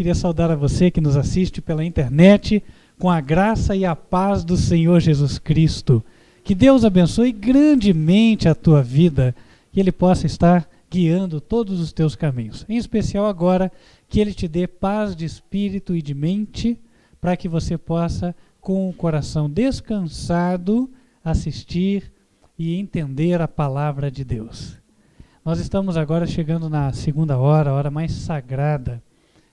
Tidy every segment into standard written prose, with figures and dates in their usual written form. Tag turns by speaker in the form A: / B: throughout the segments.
A: Queria saudar a você que nos assiste pela internet, com a graça e a paz do Senhor Jesus Cristo. Que Deus abençoe grandemente a tua vida, que Ele possa estar guiando todos os teus caminhos. Em especial agora, que Ele te dê paz de espírito e de mente, para que você possa, com o coração descansado, assistir e entender a palavra de Deus. Nós estamos agora chegando na segunda hora, a hora mais sagrada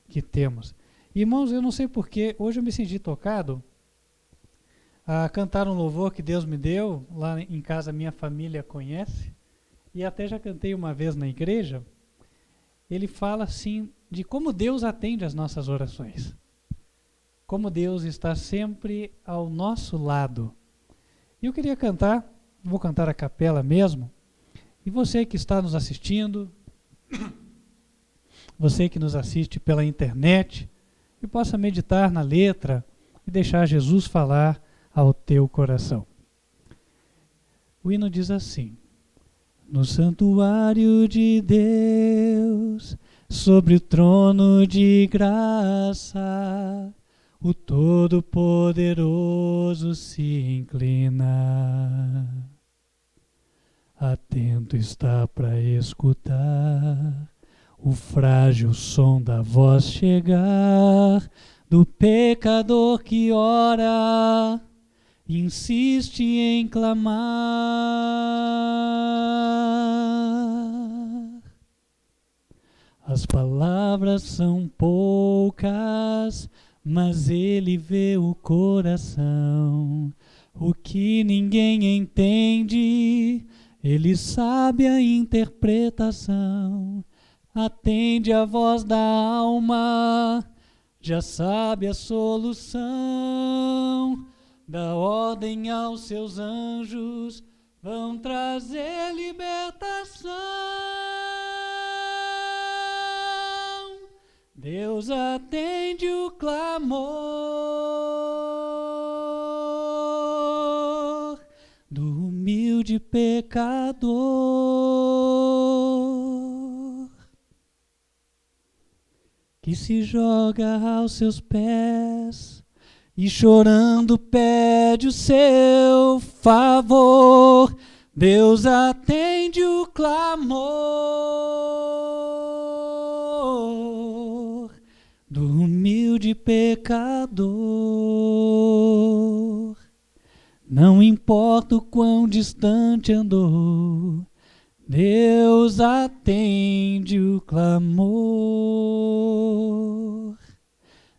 A: que temos. Irmãos, eu não sei porquê, hoje eu me senti tocado a cantar um louvor que Deus me deu, lá em casa minha família conhece, e até já cantei uma vez na igreja. Ele fala assim de como Deus atende às nossas orações, como Deus está sempre ao nosso lado. E eu queria cantar, vou cantar a capela mesmo, e você que está nos assistindo, você que nos assiste pela internet, que possa meditar na letra e deixar Jesus falar ao teu coração. O hino diz assim: no santuário de Deus, sobre o trono de graça, o Todo-Poderoso se inclina. Atento está para escutar o frágil som da voz chegar do pecador que ora, insiste em clamar. As palavras são poucas, mas ele vê o coração. O que ninguém entende, ele sabe a interpretação. Atende a voz da alma, já sabe a solução. Dá ordem aos seus anjos, vão trazer libertação. Deus atende o clamor do humilde pecador, que se joga aos seus pés e chorando pede o seu favor. Deus atende o clamor do humilde pecador. Não importa o quão distante andou, Deus atende o clamor.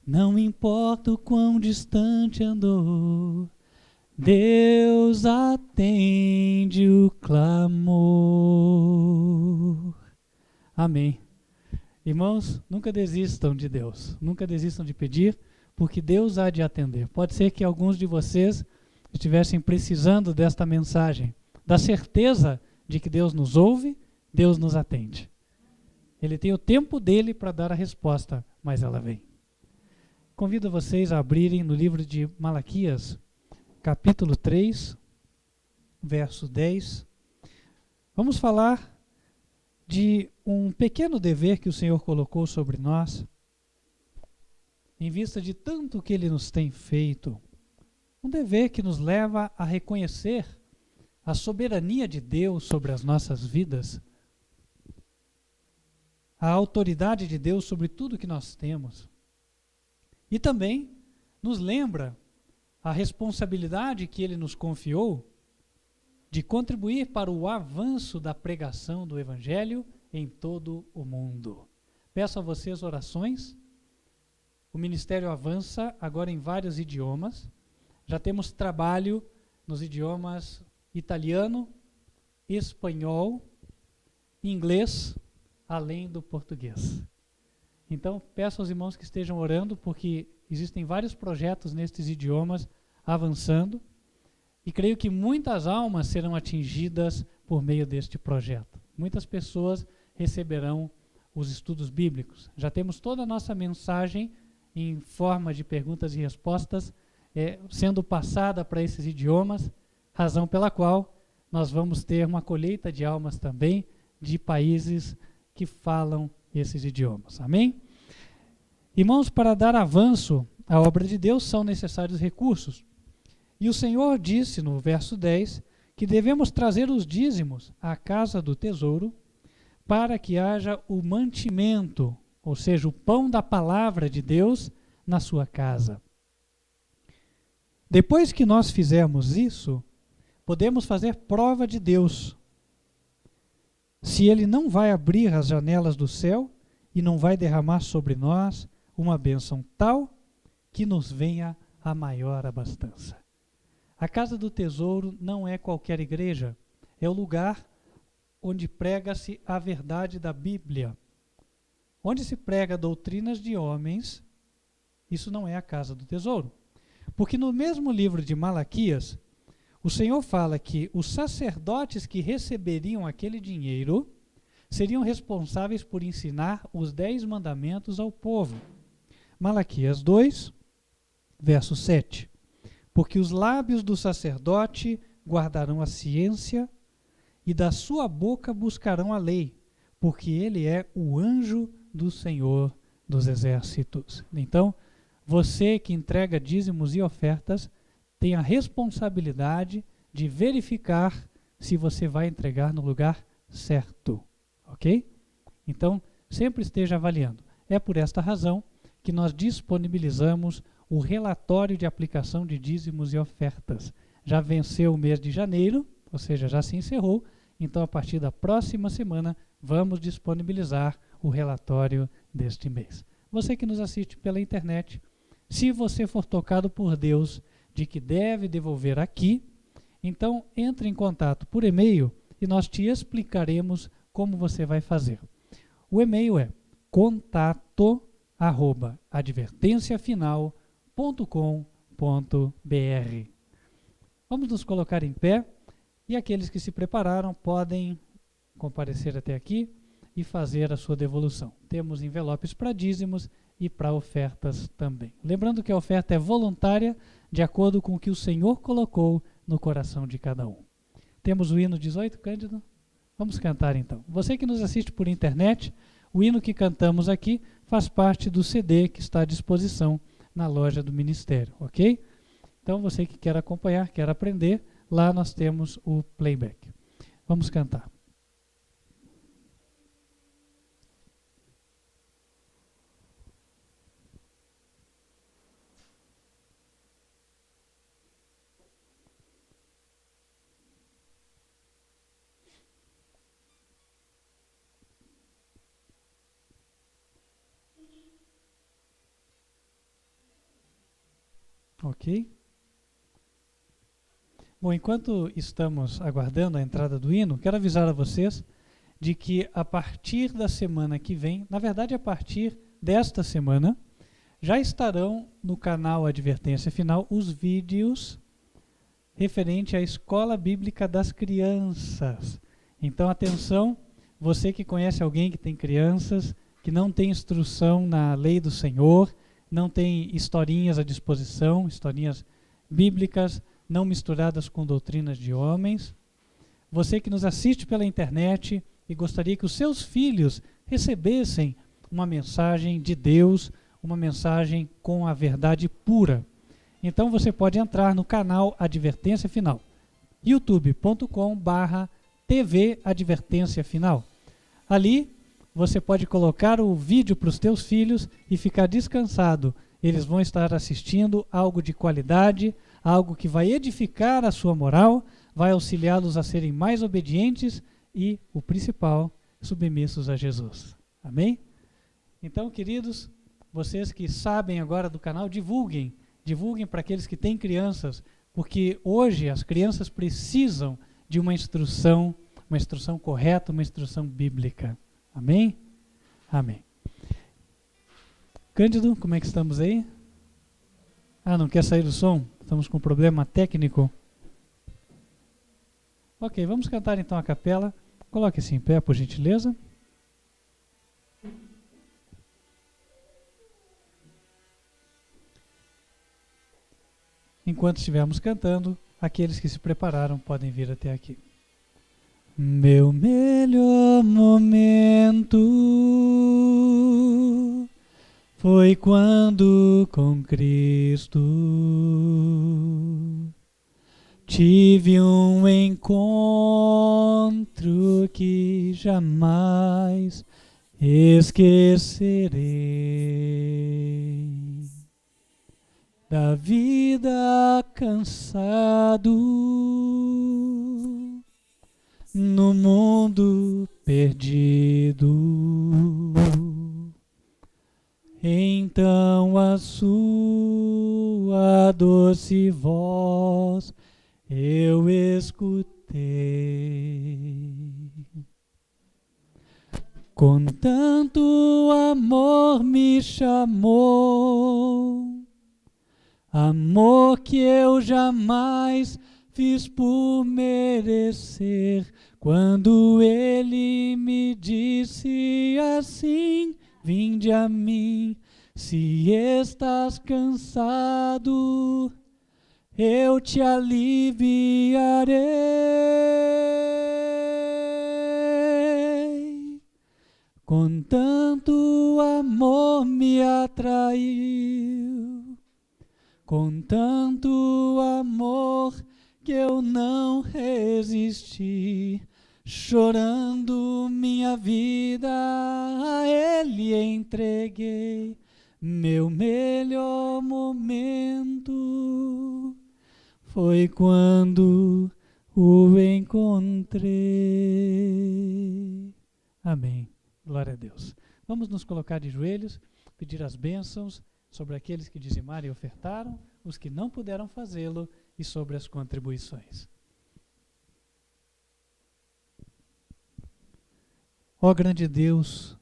A: Não importa o quão distante andou, Deus atende o clamor. Amém. Irmãos, nunca desistam de Deus, nunca desistam de pedir, porque Deus há de atender. Pode ser que alguns de vocês estivessem precisando desta mensagem, da certeza de que Deus nos ouve, Deus nos atende. Ele tem o tempo dele para dar a resposta, mas ela vem. Convido vocês a abrirem no livro de Malaquias, capítulo 3, verso 10. Vamos falar de um pequeno dever que o Senhor colocou sobre nós, em vista de tanto que Ele nos tem feito. Um dever que nos leva a reconhecer a soberania de Deus sobre as nossas vidas, a autoridade de Deus sobre tudo que nós temos. E também nos lembra a responsabilidade que Ele nos confiou de contribuir para o avanço da pregação do Evangelho em todo o mundo. Peço a vocês orações. O ministério avança agora em vários idiomas. Já temos trabalho nos idiomas italiano, espanhol, inglês, além do português. Então, peço aos irmãos que estejam orando, porque existem vários projetos nestes idiomas avançando, e creio que muitas almas serão atingidas por meio deste projeto. Muitas pessoas receberão os estudos bíblicos. Já temos toda a nossa mensagem em forma de perguntas e respostas sendo passada para esses idiomas, razão pela qual nós vamos ter uma colheita de almas também de países que falam esses idiomas. Amém? Irmãos, para dar avanço à obra de Deus são necessários recursos. E o Senhor disse no verso 10 que devemos trazer os dízimos à casa do tesouro para que haja o mantimento, ou seja, o pão da palavra de Deus na sua casa. Depois que nós fizermos isso, podemos fazer prova de Deus. Se Ele não vai abrir as janelas do céu e não vai derramar sobre nós uma bênção tal que nos venha a maior abastança. A casa do tesouro não é qualquer igreja, é o lugar onde prega-se a verdade da Bíblia. Onde se prega doutrinas de homens, isso não é a casa do tesouro. Porque no mesmo livro de Malaquias, o Senhor fala que os sacerdotes que receberiam aquele dinheiro seriam responsáveis por ensinar os 10 mandamentos ao povo. Malaquias 2, verso 7. Porque os lábios do sacerdote guardarão a ciência e da sua boca buscarão a lei, porque ele é o anjo do Senhor dos exércitos. Então, você que entrega dízimos e ofertas tem a responsabilidade de verificar se você vai entregar no lugar certo, ok? Então, sempre esteja avaliando. É por esta razão que nós disponibilizamos o relatório de aplicação de dízimos e ofertas. Já venceu o mês de janeiro, ou seja, já se encerrou, então a partir da próxima semana vamos disponibilizar o relatório deste mês. Você que nos assiste pela internet, se você for tocado por Deus de que deve devolver aqui, então entre em contato por e-mail e nós te explicaremos como você vai fazer. O e-mail é contato@advertenciafinal.com.br. Vamos nos colocar em pé e aqueles que se prepararam podem comparecer até aqui e fazer a sua devolução. Temos envelopes para dízimos e para ofertas também. Lembrando que a oferta é voluntária, de acordo com o que o Senhor colocou no coração de cada um. Temos o hino 18, Cândido? Vamos cantar então. Você que nos assiste por internet, o hino que cantamos aqui faz parte do CD que está à disposição na loja do Ministério, ok? Então você que quer acompanhar, quer aprender, lá nós temos o playback. Vamos cantar. Ok? Bom, enquanto estamos aguardando a entrada do hino, quero avisar a vocês de que a partir da semana que vem, na verdade a partir desta semana, já estarão no canal Advertência Final os vídeos referente à Escola Bíblica das Crianças. Então, atenção, você que conhece alguém que tem crianças, que não tem instrução na lei do Senhor, não tem historinhas à disposição, historinhas bíblicas, não misturadas com doutrinas de homens. Você que nos assiste pela internet e gostaria que os seus filhos recebessem uma mensagem de Deus, uma mensagem com a verdade pura. Então você pode entrar no canal Advertência Final, youtube.com/TV Advertência Final. Ali você pode colocar o vídeo para os teus filhos e ficar descansado. Eles vão estar assistindo algo de qualidade, algo que vai edificar a sua moral, vai auxiliá-los a serem mais obedientes e, o principal, submissos a Jesus. Amém? Então, queridos, vocês que sabem agora do canal, divulguem para aqueles que têm crianças, porque hoje as crianças precisam de uma instrução correta, uma instrução bíblica. Amém? Amém. Cândido, como é que estamos aí? Não quer sair o som? Estamos com um problema técnico. Ok, vamos cantar então a capela. Coloque-se em pé, por gentileza. Enquanto estivermos cantando, aqueles que se prepararam podem vir até aqui. Meu melhor momento Foi quando com Cristo tive um encontro que jamais esquecerei. Da vida cansado, no mundo perdido, então a sua doce voz eu escutei. Com tanto amor me chamou, amor que eu jamais fiz por merecer. Quando ele me disse assim: vinde a mim, se estás cansado, eu te aliviarei. Com tanto amor me atraiu, com tanto amor que eu não resisti, chorando minha vida a ele entreguei. Meu melhor momento foi quando o encontrei. Amém. Glória a Deus. Vamos nos colocar de joelhos, pedir as bênçãos sobre aqueles que dizimaram e ofertaram, os que não puderam fazê-lo e sobre as contribuições. Ó grande Deus,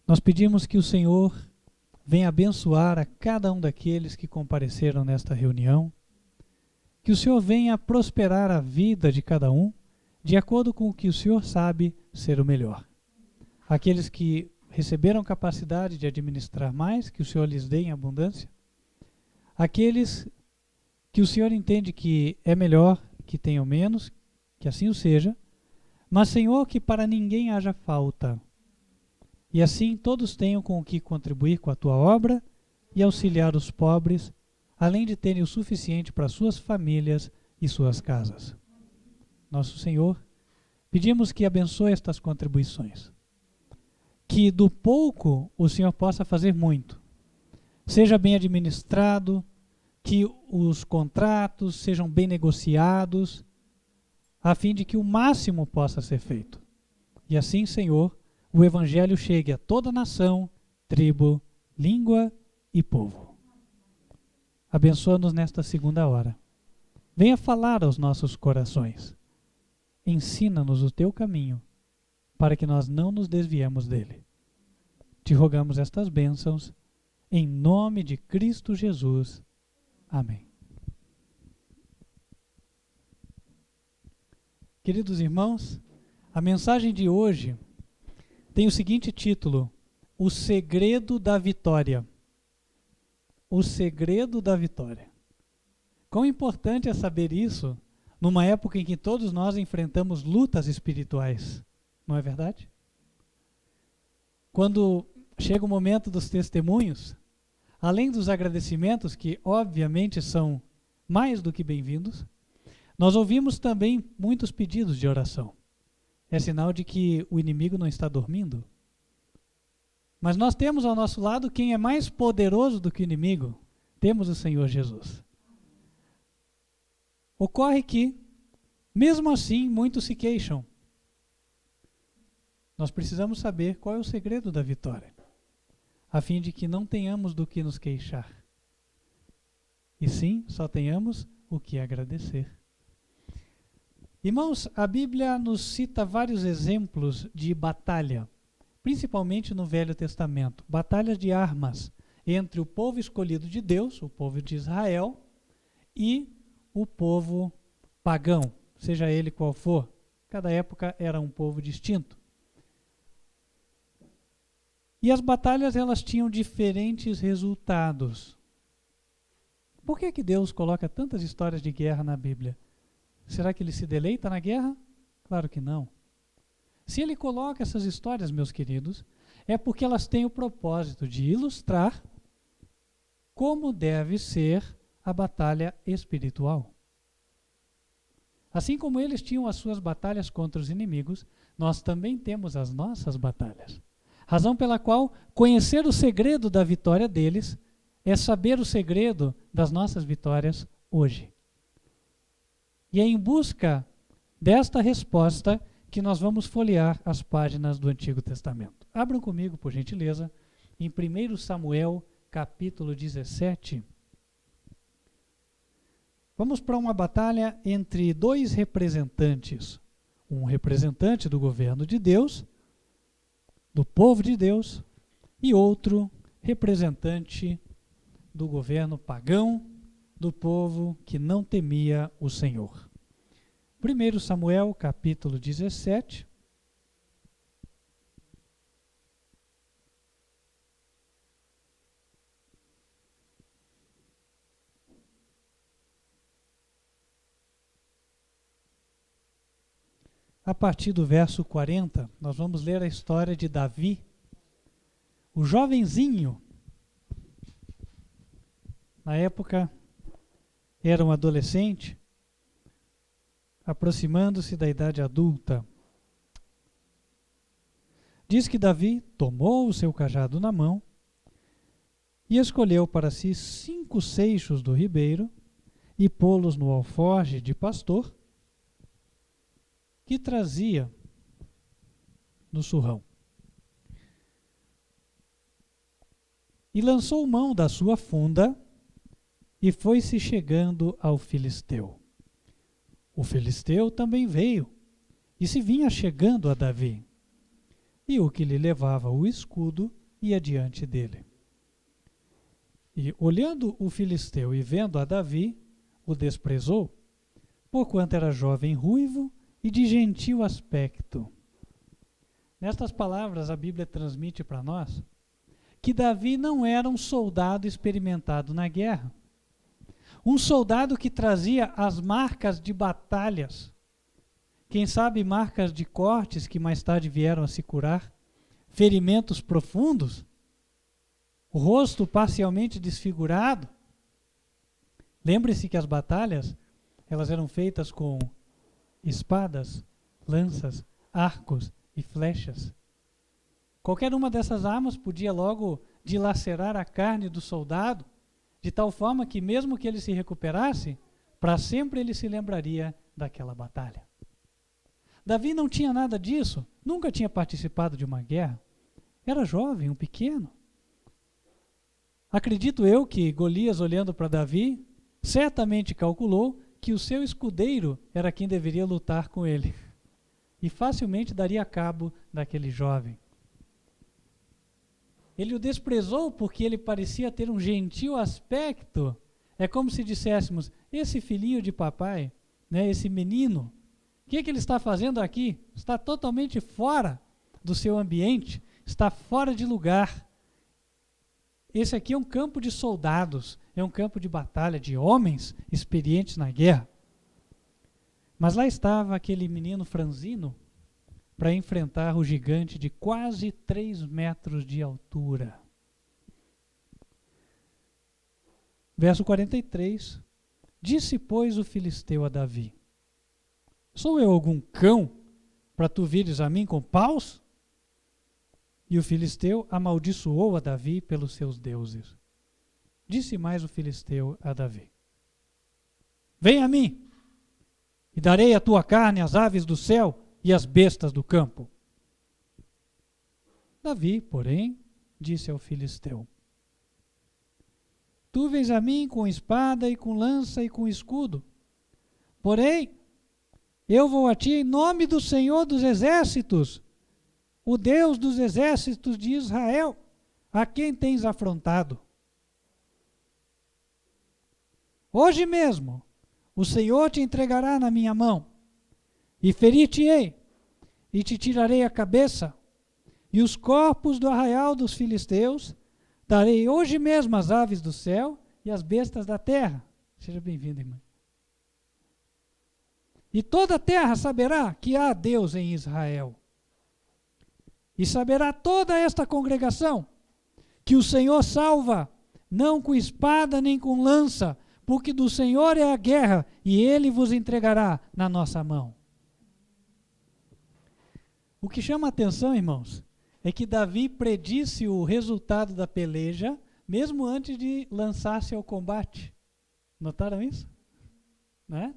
A: nós pedimos que o Senhor venha abençoar a cada um daqueles que compareceram nesta reunião, que o Senhor venha prosperar a vida de cada um, de acordo com o que o Senhor sabe ser o melhor. Aqueles que receberam capacidade de administrar mais, que o Senhor lhes dê em abundância. Aqueles que o Senhor entende que é melhor que tenham menos, que assim o seja, mas, Senhor, que para ninguém haja falta. E assim todos tenham com o que contribuir com a tua obra e auxiliar os pobres, além de terem o suficiente para suas famílias e suas casas. Nosso Senhor, pedimos que abençoe estas contribuições. Que do pouco o Senhor possa fazer muito. Seja bem administrado, que os contratos sejam bem negociados, a fim de que o máximo possa ser feito. E assim, Senhor, o Evangelho chegue a toda nação, tribo, língua e povo. Abençoa-nos nesta segunda hora. Venha falar aos nossos corações. Ensina-nos o teu caminho, para que nós não nos desviemos dele. Te rogamos estas bênçãos, em nome de Cristo Jesus. Amém. Queridos irmãos, a mensagem de hoje tem o seguinte título: O segredo da vitória. O segredo da vitória. Quão importante é saber isso numa época em que todos nós enfrentamos lutas espirituais, não é verdade? Quando chega o momento dos testemunhos, além dos agradecimentos, que obviamente são mais do que bem-vindos, nós ouvimos também muitos pedidos de oração. É sinal de que o inimigo não está dormindo. Mas nós temos ao nosso lado quem é mais poderoso do que o inimigo. Temos o Senhor Jesus. Ocorre que, mesmo assim, muitos se queixam. Nós precisamos saber qual é o segredo da vitória, a fim de que não tenhamos do que nos queixar. E sim, só tenhamos o que agradecer. Irmãos, a Bíblia nos cita vários exemplos de batalha, principalmente no Velho Testamento. Batalhas de armas entre o povo escolhido de Deus, o povo de Israel, e o povo pagão, seja ele qual for. Cada época era um povo distinto. E as batalhas, elas tinham diferentes resultados. Por que Deus coloca tantas histórias de guerra na Bíblia? Será que ele se deleita na guerra? Claro que não. Se ele coloca essas histórias, meus queridos, é porque elas têm o propósito de ilustrar como deve ser a batalha espiritual. Assim como eles tinham as suas batalhas contra os inimigos, nós também temos as nossas batalhas. Razão pela qual conhecer o segredo da vitória deles é saber o segredo das nossas vitórias hoje. E é em busca desta resposta que nós vamos folhear as páginas do Antigo Testamento. Abram comigo, por gentileza, em 1 Samuel, capítulo 17. Vamos para uma batalha entre dois representantes. Um representante do governo de Deus, do povo de Deus, e outro representante do governo pagão, do povo que não temia o Senhor. 1 Samuel, capítulo 17. A partir do verso 40, nós vamos ler a história de Davi, o jovenzinho. Na época, era um adolescente, aproximando-se da idade adulta. Diz que Davi tomou o seu cajado na mão e escolheu para si 5 seixos do ribeiro e pô-los no alforje de pastor que trazia no surrão. E lançou mão da sua funda e foi-se chegando ao filisteu. O filisteu também veio e se vinha chegando a Davi. E o que lhe levava o escudo ia diante dele. E olhando o filisteu e vendo a Davi, o desprezou, porquanto era jovem ruivo e de gentil aspecto. Nestas palavras, a Bíblia transmite para nós que Davi não era um soldado experimentado na guerra. Um soldado que trazia as marcas de batalhas. Quem sabe marcas de cortes que mais tarde vieram a se curar, ferimentos profundos, o rosto parcialmente desfigurado. Lembre-se que as batalhas, elas eram feitas com espadas, lanças, arcos e flechas. Qualquer uma dessas armas podia logo dilacerar a carne do soldado, de tal forma que mesmo que ele se recuperasse, para sempre ele se lembraria daquela batalha. Davi não tinha nada disso, nunca tinha participado de uma guerra. Era jovem, um pequeno. Acredito eu que Golias, olhando para Davi, certamente calculou que o seu escudeiro era quem deveria lutar com ele. E facilmente daria cabo daquele jovem. Ele o desprezou porque ele parecia ter um gentil aspecto. É como se disséssemos, esse filhinho de papai, né, esse menino, o que ele está fazendo aqui? Está totalmente fora do seu ambiente, está fora de lugar. Esse aqui é um campo de soldados, é um campo de batalha, de homens experientes na guerra. Mas lá estava aquele menino franzino para enfrentar o gigante de quase 3 metros de altura. Verso 43. Disse, pois, o filisteu a Davi: sou eu algum cão para tu vires a mim com paus? E o filisteu amaldiçoou a Davi pelos seus deuses. Disse mais o filisteu a Davi: vem a mim, e darei a tua carne às aves do céu e às bestas do campo. Davi, porém, disse ao filisteu: tu vens a mim com espada e com lança e com escudo. Porém, eu vou a ti em nome do Senhor dos exércitos, o Deus dos exércitos de Israel, a quem tens afrontado. Hoje mesmo o Senhor te entregará na minha mão, e ferir-te-ei, e te tirarei a cabeça, e os corpos do arraial dos filisteus darei hoje mesmo às aves do céu e às bestas da terra. Seja bem-vindo, irmã. E toda a terra saberá que há Deus em Israel. E saberá toda esta congregação que o Senhor salva, não com espada nem com lança, porque do Senhor é a guerra, e Ele vos entregará na nossa mão. O que chama a atenção, irmãos, é que Davi predisse o resultado da peleja, mesmo antes de lançar-se ao combate. Notaram isso? Né?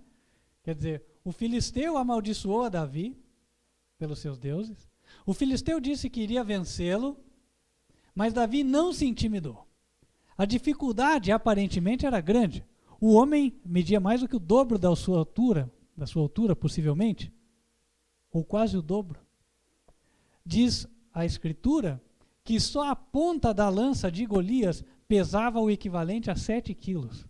A: Quer dizer, o filisteu amaldiçoou a Davi pelos seus deuses. O filisteu disse que iria vencê-lo, mas Davi não se intimidou. A dificuldade aparentemente era grande. O homem media mais do que o dobro da sua altura possivelmente, ou quase o dobro. Diz a Escritura que só a ponta da lança de Golias pesava o equivalente a 7 quilos.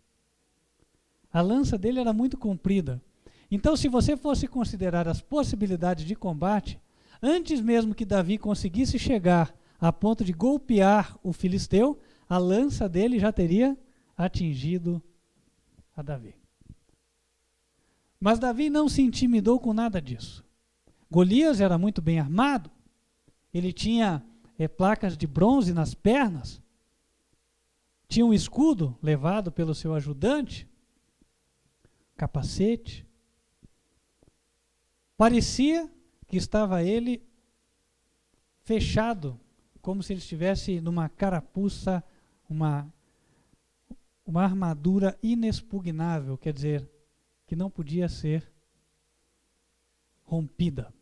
A: A lança dele era muito comprida. Então, se você fosse considerar as possibilidades de combate, antes mesmo que Davi conseguisse chegar a ponto de golpear o filisteu, a lança dele já teria atingido a Davi. Mas Davi não se intimidou com nada disso. Golias era muito bem armado, ele tinha placas de bronze nas pernas, tinha um escudo levado pelo seu ajudante, capacete. Parecia que estava ele fechado, como se ele estivesse numa carapuça, uma armadura inexpugnável, quer dizer, que não podia ser rompida.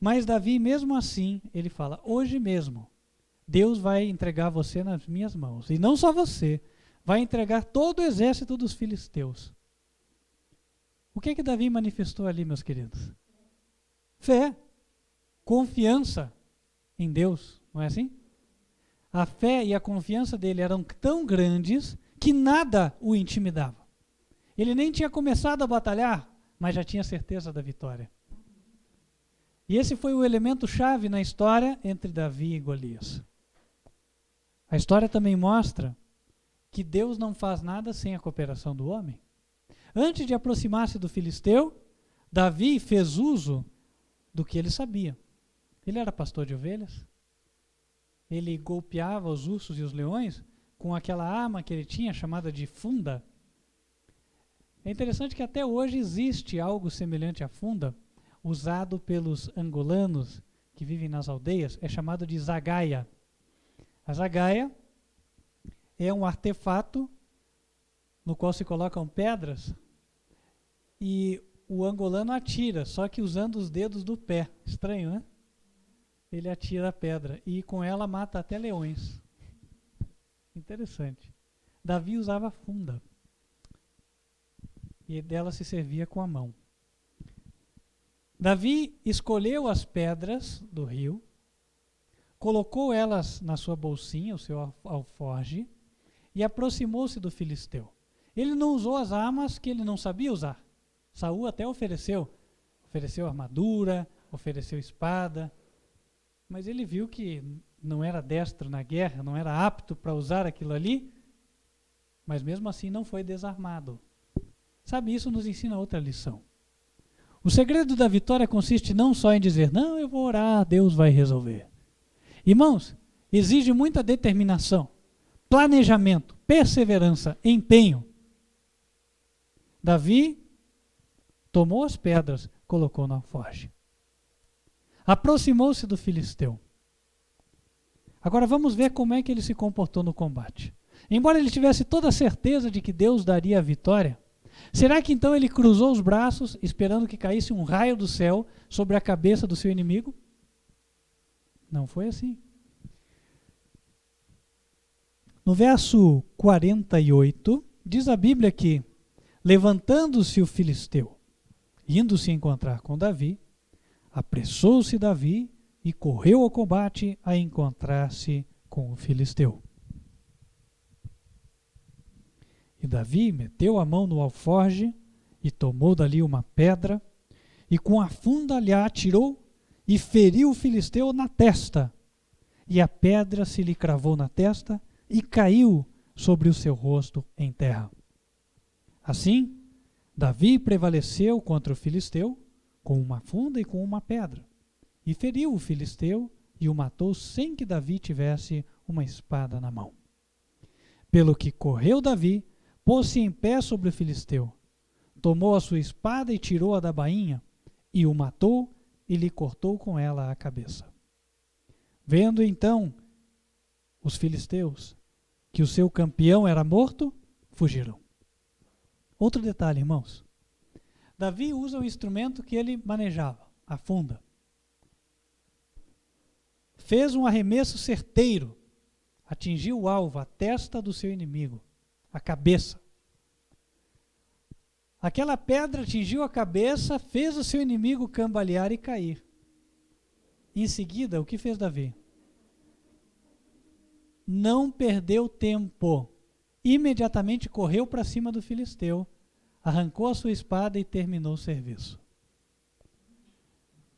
A: Mas Davi, mesmo assim, ele fala, hoje mesmo, Deus vai entregar você nas minhas mãos. E não só você, vai entregar todo o exército dos filisteus. O que Davi manifestou ali, meus queridos? Fé, confiança em Deus, não é assim? A fé e a confiança dele eram tão grandes que nada o intimidava. Ele nem tinha começado a batalhar, mas já tinha certeza da vitória. E esse foi o elemento chave na história entre Davi e Golias. A história também mostra que Deus não faz nada sem a cooperação do homem. Antes de aproximar-se do filisteu, Davi fez uso do que ele sabia. Ele era pastor de ovelhas. Ele golpeava os ursos e os leões com aquela arma que ele tinha, chamada de funda. É interessante que até hoje existe algo semelhante à funda, usado pelos angolanos que vivem nas aldeias, é chamado de zagaia. A zagaia é um artefato no qual se colocam pedras e o angolano atira, só que usando os dedos do pé. Estranho, né? Ele atira a pedra e com ela mata até leões. Interessante. Davi usava funda e dela se servia com a mão. Davi escolheu as pedras do rio, colocou elas na sua bolsinha, o seu alforje, e aproximou-se do filisteu. Ele não usou as armas que ele não sabia usar. Saul até ofereceu armadura, ofereceu espada, mas ele viu que não era destro na guerra, não era apto para usar aquilo ali, mas mesmo assim não foi desarmado. Sabe, isso nos ensina outra lição. O segredo da vitória consiste não só em dizer, não, eu vou orar, Deus vai resolver. Irmãos, exige muita determinação, planejamento, perseverança, empenho. Davi tomou as pedras, colocou no alforje. Aproximou-se do filisteu. Agora vamos ver como é que ele se comportou no combate. Embora ele tivesse toda a certeza de que Deus daria a vitória, será que então ele cruzou os braços, esperando que caísse um raio do céu sobre a cabeça do seu inimigo? Não foi assim. No verso 48, diz a Bíblia que, levantando-se o filisteu, indo-se encontrar com Davi, apressou-se Davi e correu ao combate a encontrar-se com o filisteu. E Davi meteu a mão no alforje e tomou dali uma pedra e com a funda lhe atirou e feriu o filisteu na testa. E a pedra se lhe cravou na testa e caiu sobre o seu rosto em terra. Assim, Davi prevaleceu contra o filisteu com uma funda e com uma pedra. e feriu o filisteu e o matou sem que Davi tivesse uma espada na mão. Pelo que correu Davi, pôs-se em pé sobre o filisteu, tomou a sua espada e tirou-a da bainha, e o matou e lhe cortou com ela a cabeça. Vendo então os filisteus que o seu campeão era morto, fugiram. Outro detalhe, irmãos. Davi usa o instrumento que ele manejava, a funda. Fez um arremesso certeiro, atingiu o alvo, a testa do seu inimigo, a cabeça. Aquela pedra atingiu a cabeça, fez o seu inimigo cambalear e cair. Em seguida, o que fez Davi? Não perdeu tempo. Imediatamente correu para cima do filisteu, arrancou a sua espada e terminou o serviço.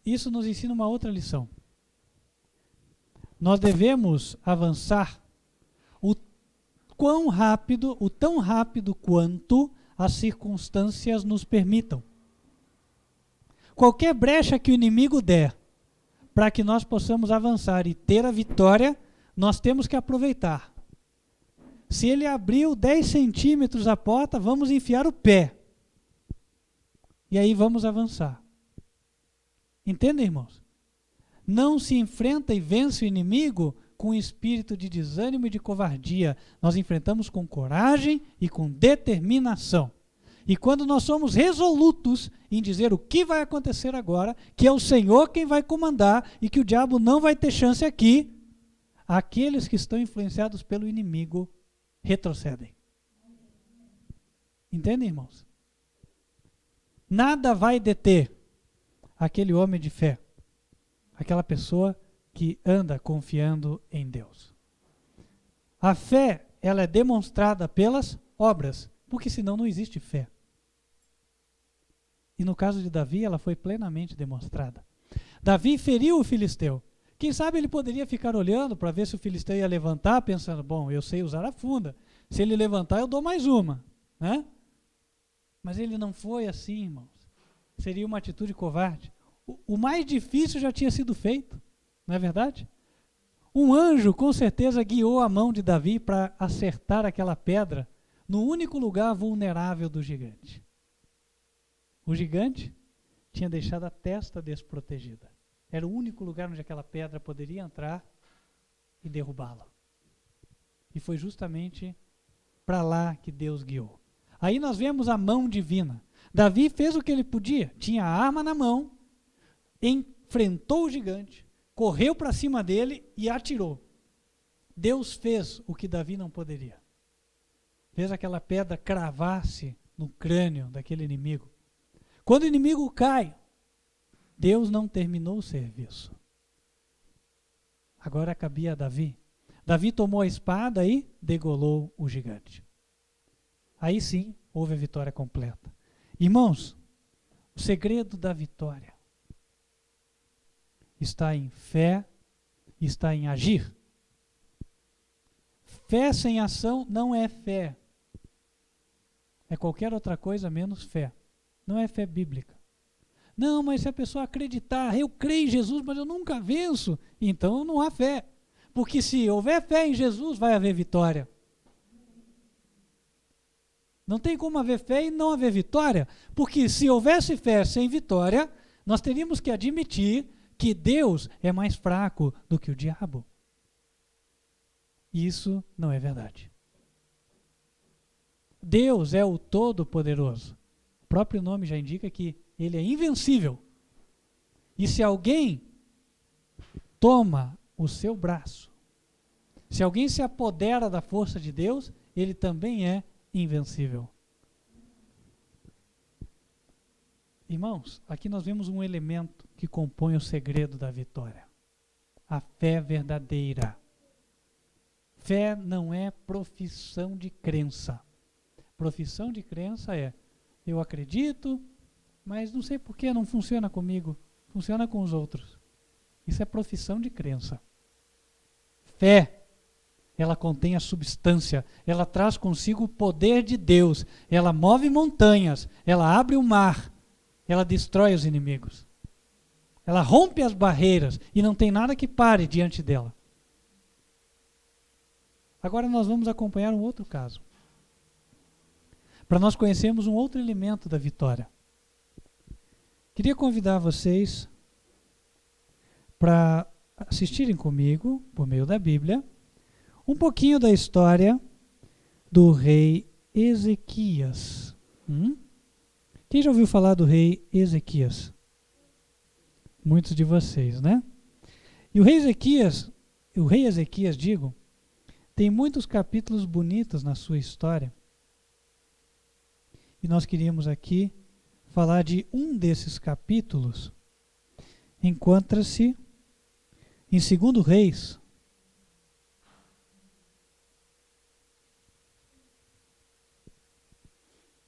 A: Isso nos ensina uma outra lição. Nós devemos avançar o tão rápido quanto as circunstâncias nos permitam. Qualquer brecha que o inimigo der para que nós possamos avançar e ter a vitória, nós temos que aproveitar. Se ele abriu 10 centímetros a porta, vamos enfiar o pé. E aí vamos avançar. Entendem, irmãos? Não se enfrenta e vence o inimigo com espírito de desânimo e de covardia. Nós enfrentamos com coragem e com determinação. E quando nós somos resolutos em dizer o que vai acontecer agora, que é o Senhor quem vai comandar e que o diabo não vai ter chance aqui, aqueles que estão influenciados pelo inimigo retrocedem. Entendem, irmãos? Nada vai deter aquele homem de fé, aquela pessoa que anda confiando em Deus. A fé, ela é demonstrada pelas obras, porque senão não existe fé. E no caso de Davi, ela foi plenamente demonstrada. Davi feriu o filisteu. Quem sabe ele poderia ficar olhando para ver se o filisteu ia levantar, pensando, bom, eu sei usar a funda. Se ele levantar, eu dou mais uma. Né? Mas ele não foi assim, irmãos. Seria uma atitude covarde. O mais difícil já tinha sido feito. Não é verdade? Um anjo, com certeza, guiou a mão de Davi para acertar aquela pedra no único lugar vulnerável do gigante. O gigante tinha deixado a testa desprotegida. Era o único lugar onde aquela pedra poderia entrar e derrubá-la. E foi justamente para lá que Deus guiou. Aí nós vemos a mão divina. Davi fez o que ele podia. Tinha a arma na mão, enfrentou o gigante, correu para cima dele e atirou. Deus fez o que Davi não poderia. Fez aquela pedra cravar-se no crânio daquele inimigo. Quando o inimigo cai, Deus não terminou o serviço. Agora cabia a Davi. Davi tomou a espada e degolou o gigante. Aí sim, houve a vitória completa. Irmãos, o segredo da vitória está em fé, está em agir. Fé sem ação não é fé. É qualquer outra coisa menos fé. Não é fé bíblica. Não, mas se a pessoa acreditar, eu creio em Jesus, mas eu nunca venço, então não há fé. Porque se houver fé em Jesus, vai haver vitória. Não tem como haver fé e não haver vitória, porque se houvesse fé sem vitória, nós teríamos que admitir que Deus é mais fraco do que o diabo. Isso não é verdade. Deus é o Todo-Poderoso. O próprio nome já indica que Ele é invencível. E se alguém toma o seu braço, se alguém se apodera da força de Deus, ele também é invencível. Irmãos, aqui nós vemos um elemento que compõe o segredo da vitória. A fé verdadeira. Fé não é profissão de crença. Profissão de crença é, eu acredito, mas não sei por que não funciona comigo, funciona com os outros. Isso é profissão de crença. Fé, ela contém a substância, ela traz consigo o poder de Deus, ela move montanhas, ela abre o mar, ela destrói os inimigos. Ela rompe as barreiras e não tem nada que pare diante dela. Agora nós vamos acompanhar um outro caso, para nós conhecermos um outro elemento da vitória. Queria convidar vocês para assistirem comigo, por meio da Bíblia, um pouquinho da história do rei Ezequias. Quem já ouviu falar do rei Ezequias? Muitos de vocês, né? E o rei Ezequias, tem muitos capítulos bonitos na sua história. E nós queríamos aqui falar de um desses capítulos. Encontra-se em 2 Reis.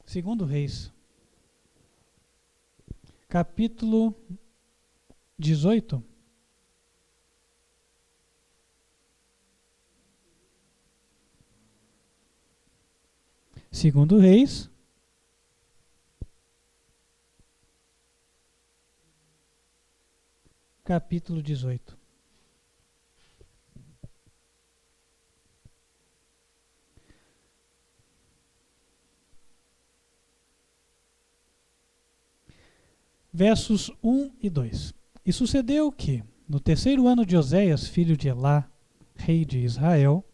A: Segundo Reis, capítulo 18. Segundo Reis, capítulo 18. Versos 1 e 2. E sucedeu que, no 3º ano de Oséias, filho de Elá, rei de Israel,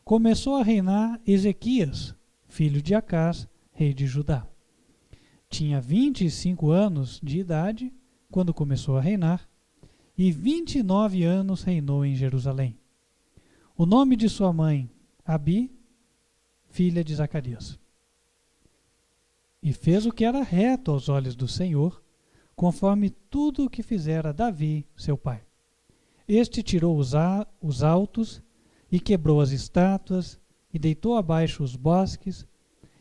A: começou a reinar Ezequias, filho de Acás, rei de Judá. Tinha 25 anos de idade quando começou a reinar, e 29 anos reinou em Jerusalém. O nome de sua mãe, Abi, filha de Zacarias. E fez o que era reto aos olhos do Senhor, conforme tudo o que fizera Davi, seu pai. Este tirou os altos e quebrou as estátuas e deitou abaixo os bosques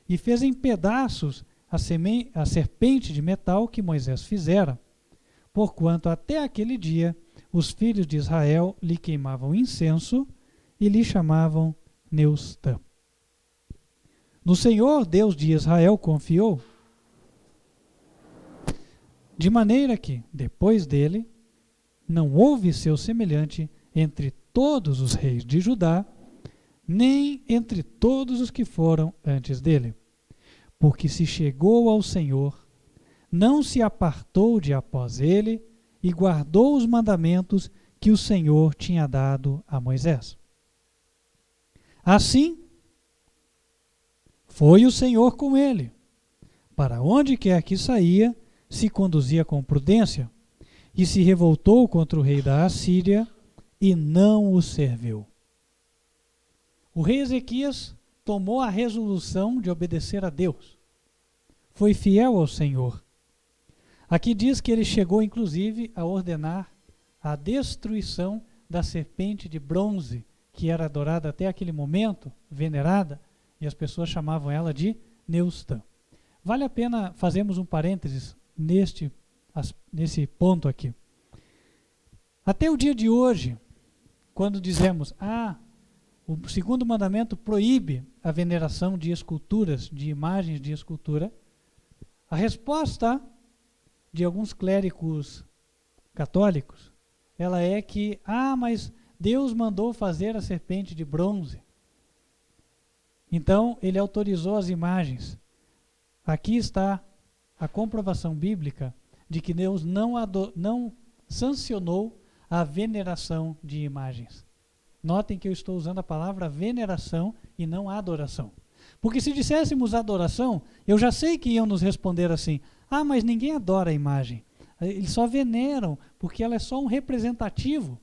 A: e fez em pedaços a serpente de metal que Moisés fizera, porquanto até aquele dia os filhos de Israel lhe queimavam incenso e lhe chamavam Neustã. No Senhor, Deus de Israel, confiou, de maneira que, depois dele, não houve seu semelhante entre todos os reis de Judá, nem entre todos os que foram antes dele. Porque se chegou ao Senhor, não se apartou de após ele e guardou os mandamentos que o Senhor tinha dado a Moisés. Assim, foi o Senhor com ele. Para onde quer que saía, se conduzia com prudência, e se revoltou contra o rei da Assíria e não o serviu. O rei Ezequias tomou a resolução de obedecer a Deus. Foi fiel ao Senhor. Aqui diz que ele chegou, inclusive, a ordenar a destruição da serpente de bronze, que era adorada até aquele momento, venerada, e as pessoas chamavam ela de Neustã. Vale a pena fazermos um parênteses nesse ponto aqui. Até o dia de hoje, quando dizemos, o 2º mandamento proíbe a veneração de esculturas, de imagens de escultura, a resposta de alguns clérigos católicos, ela é que, mas Deus mandou fazer a serpente de bronze. Então, ele autorizou as imagens. Aqui está a comprovação bíblica de que Deus não sancionou a veneração de imagens. Notem que eu estou usando a palavra veneração e não adoração. Porque se disséssemos adoração, eu já sei que iam nos responder assim, mas ninguém adora a imagem. Eles só veneram, porque ela é só um representativo.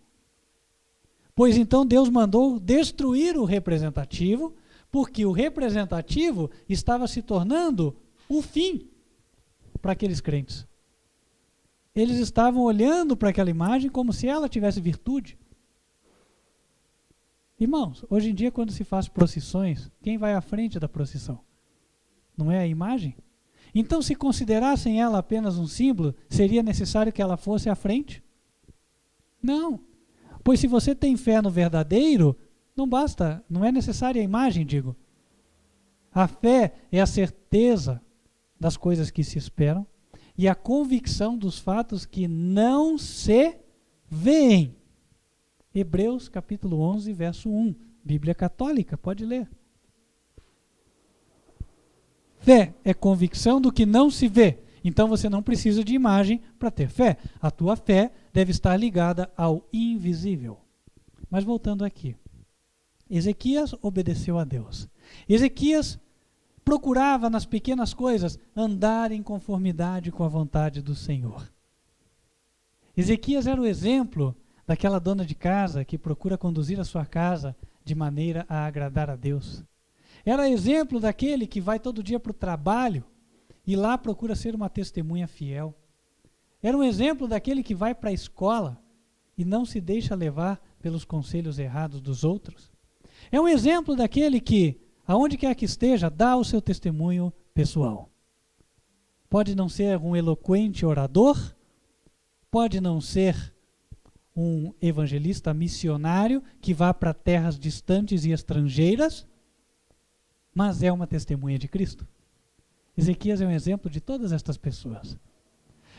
A: Pois então Deus mandou destruir o representativo, porque o representativo estava se tornando o fim para aqueles crentes. Eles estavam olhando para aquela imagem como se ela tivesse virtude. Irmãos, hoje em dia quando se faz procissões, quem vai à frente da procissão? Não é a imagem? Então, se considerassem ela apenas um símbolo, seria necessário que ela fosse à frente? Não. Pois se você tem fé no verdadeiro, não basta, não é necessária a imagem, digo. A fé é a certeza das coisas que se esperam e a convicção dos fatos que não se veem. Hebreus capítulo 11, verso 1. Bíblia Católica, pode ler. Fé é convicção do que não se vê. Então você não precisa de imagem para ter fé. A tua fé deve estar ligada ao invisível. Mas voltando aqui. Ezequias obedeceu a Deus. Ezequias procurava nas pequenas coisas andar em conformidade com a vontade do Senhor. Ezequias era o exemplo daquela dona de casa que procura conduzir a sua casa de maneira a agradar a Deus. Era exemplo daquele que vai todo dia para o trabalho e lá procura ser uma testemunha fiel. Era um exemplo daquele que vai para a escola e não se deixa levar pelos conselhos errados dos outros. É um exemplo daquele que, aonde quer que esteja, dá o seu testemunho pessoal. Pode não ser um eloquente orador, pode não ser um evangelista missionário que vá para terras distantes e estrangeiras, mas é uma testemunha de Cristo. Ezequias é um exemplo de todas estas pessoas.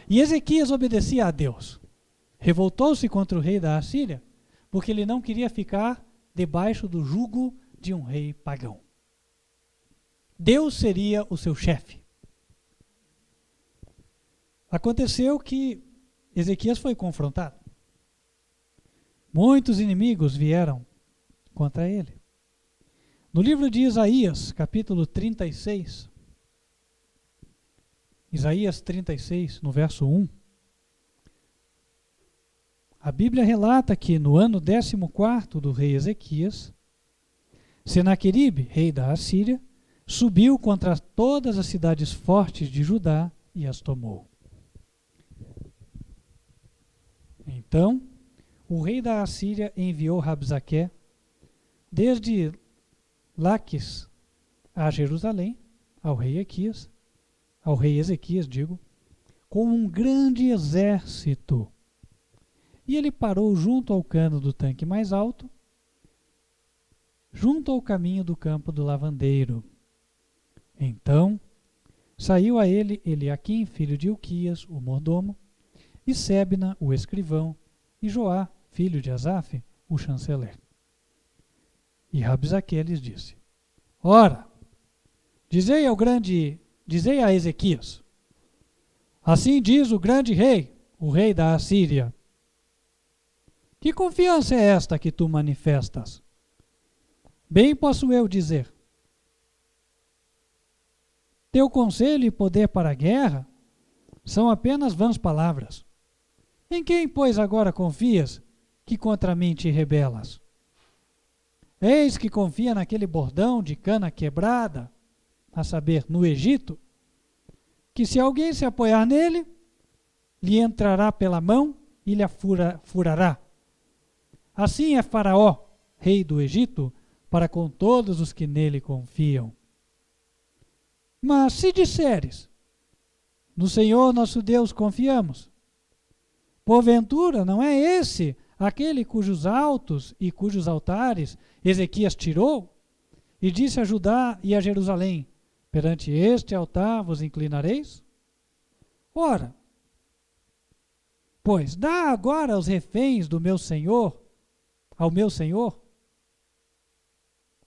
A: E Ezequias obedecia a Deus. Revoltou-se contra o rei da Assíria, porque ele não queria ficar debaixo do jugo de um rei pagão. Deus seria o seu chefe. Aconteceu que Ezequias foi confrontado. Muitos inimigos vieram contra ele. No livro de Isaías, capítulo 36, Isaías 36, no verso 1, a Bíblia relata que no ano 14º do rei Ezequias, Senaqueribe, rei da Assíria, subiu contra todas as cidades fortes de Judá e as tomou. Então, o rei da Assíria enviou Rabsaque desde Laquis a Jerusalém, ao rei Ezequias, com um grande exército. E ele parou junto ao cano do tanque mais alto, junto ao caminho do campo do lavandeiro. Então, saiu a ele Eliaquim, filho de Ilquias, o mordomo, e Sebna, o escrivão, e Joá, filho de Asaf, o chanceler. E Rabsaque lhes disse: Ora, dizei a Ezequias, assim diz o grande rei, o rei da Assíria: que confiança é esta que tu manifestas? Bem posso eu dizer: teu conselho e poder para a guerra são apenas vãs palavras. Em quem, pois, agora confias que contra mim te rebelas? Eis que confia naquele bordão de cana quebrada, a saber, no Egito, que se alguém se apoiar nele, lhe entrará pela mão e lhe furará. Assim é Faraó, rei do Egito, para com todos os que nele confiam. Mas se disseres, no Senhor nosso Deus confiamos, porventura não é esse aquele cujos altos e cujos altares Ezequias tirou? E disse a Judá e a Jerusalém: perante este altar vos inclinareis? Ora, pois dá agora aos reféns do meu senhor, ao meu senhor,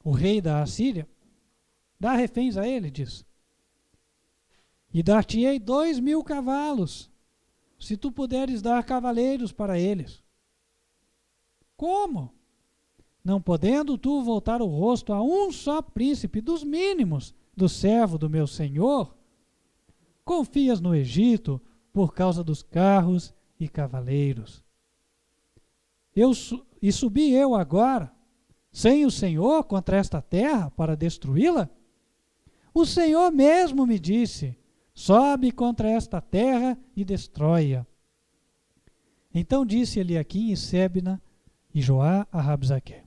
A: o rei da Assíria, dá reféns a ele, diz. E dar-te-ei 2.000 cavalos, se tu puderes dar cavaleiros para eles. Como? Não podendo tu voltar o rosto a um só príncipe dos mínimos do servo do meu senhor? Confias no Egito por causa dos carros e cavaleiros. Subi eu agora, sem o Senhor, contra esta terra para destruí-la? O Senhor mesmo me disse: sobe contra esta terra e destrói-a. Então disse Eliaquim e Sebna e Joá a Rabsaque: